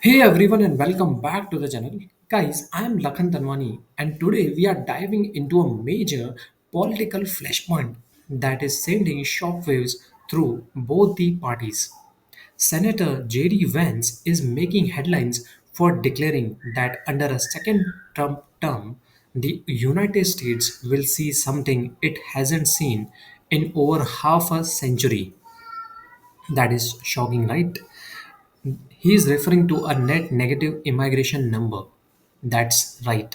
Hey everyone and welcome back to the channel. Guys, I am Lakhan Tanwani and today we are diving into a major political flashpoint that is sending shockwaves through both the parties. Senator JD Vance is making headlines for declaring that under a second Trump term, the United States will see something it hasn't seen in over half a century. That is shocking, right? He is referring to a net negative immigration number. That's right.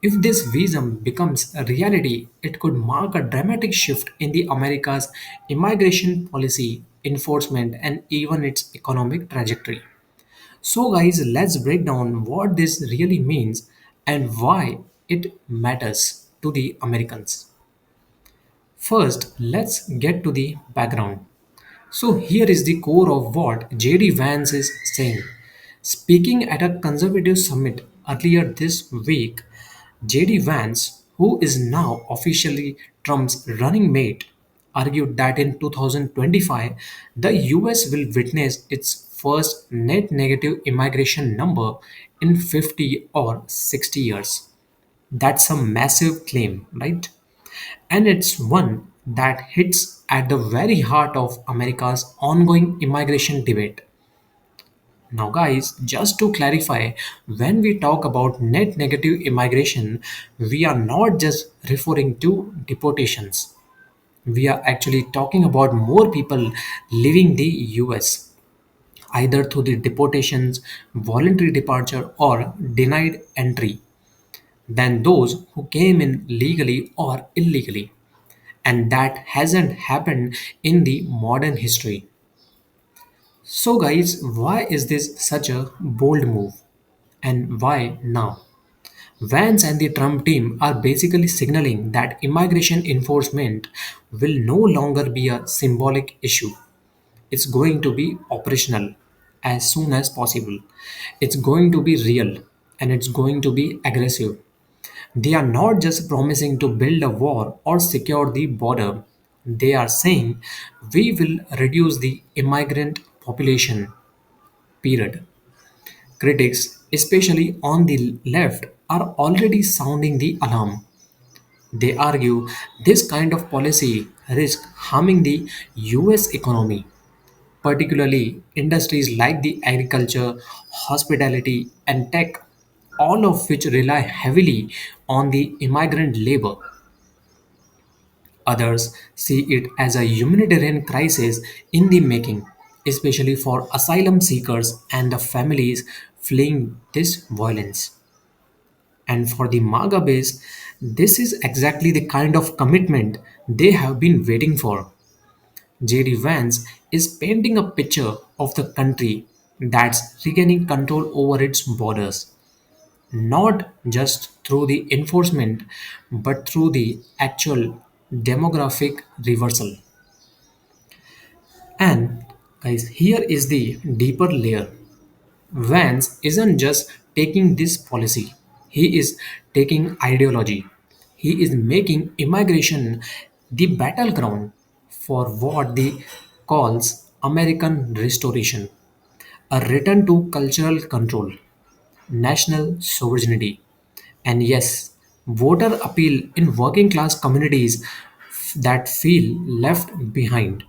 If this visum becomes a reality, it could mark a dramatic shift in the America's immigration policy, enforcement, and even its economic trajectory. So, guys, let's break down what this really means and why it matters to the Americans. First, let's get to the background. So here is the core of what JD Vance is saying. Speaking at a conservative summit earlier this week, JD Vance, who is now officially Trump's running mate, argued that in 2025 the US will witness its first net negative immigration number in 50 or 60 years. That's a massive claim, right? And it's one that hits at the very heart of America's ongoing immigration debate. Now, guys, just to clarify, when we talk about net negative immigration, we are not just referring to deportations. We are actually talking about more people leaving the US, either through the deportations, voluntary departure, or denied entry, than those who came in legally or illegally. And that hasn't happened in the modern history. So, guys, why is this such a bold move? And why now? Vance and the Trump team are basically signaling that immigration enforcement will no longer be a symbolic issue. It's going to be operational as soon as possible. It's going to be real and it's going to be aggressive. They are not just promising to build a wall or secure the border. They are saying we will reduce the immigrant population. Period. Critics, especially on the left, are already sounding the alarm. They argue this kind of policy risks harming the US economy, particularly industries like the agriculture, hospitality, and tech, all of which rely heavily on the immigrant labor. Others see it as a humanitarian crisis in the making, especially for asylum seekers and the families fleeing this violence. And for the MAGA base, this is exactly the kind of commitment they have been waiting for. JD Vance is painting a picture of the country that's regaining control over its borders, not just through the enforcement, but through the actual demographic reversal. And guys, here is the deeper layer. Vance isn't just taking this policy, he is taking ideology. He is making immigration the battleground for what he calls American restoration, a return to cultural control, national sovereignty, and yes, voter appeal in working class communities that feel left behind.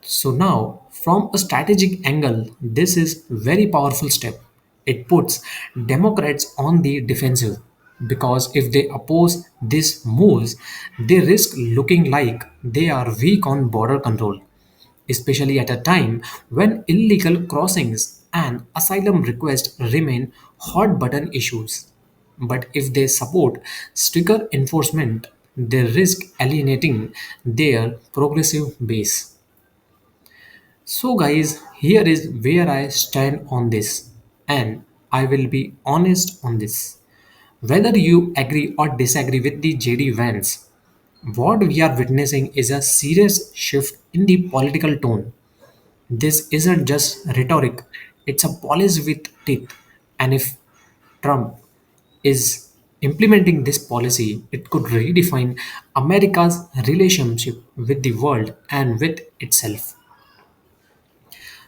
So now, from a strategic angle, this is very powerful step. It puts Democrats on the defensive because if they oppose these moves, they risk looking like they are weak on border control, especially at a time when illegal crossings and asylum requests remain hot button issues. But if they support stricter enforcement, they risk alienating their progressive base. So, guys, here is where I stand on this, and I will be honest on this. Whether you agree or disagree with the JD Vance, what we are witnessing is a serious shift in the political tone. This isn't just rhetoric, it's a policy with teeth. And if Trump is implementing this policy, it could redefine America's relationship with the world and with itself.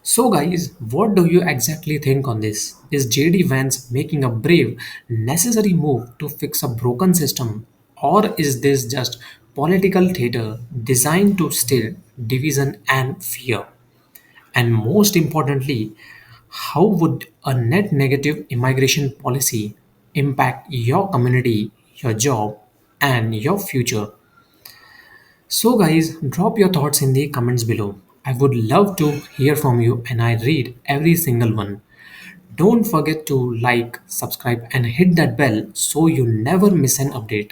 So, guys, what do you exactly think on this? Is JD Vance making a brave, necessary move to fix a broken system, or is this just political theater designed to still division and fear? And most importantly, how would a net negative immigration policy impact your community, your job, and your future? So, guys, drop your thoughts in the comments below. I would love to hear from you, and I read every single one. Don't forget to like, subscribe, and hit that bell so you never miss an update.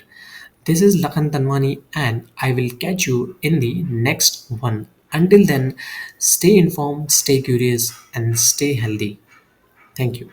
This is Lakhan Tanwani, and I will catch you in the next one. Until then, stay informed, stay curious, and stay healthy. Thank you.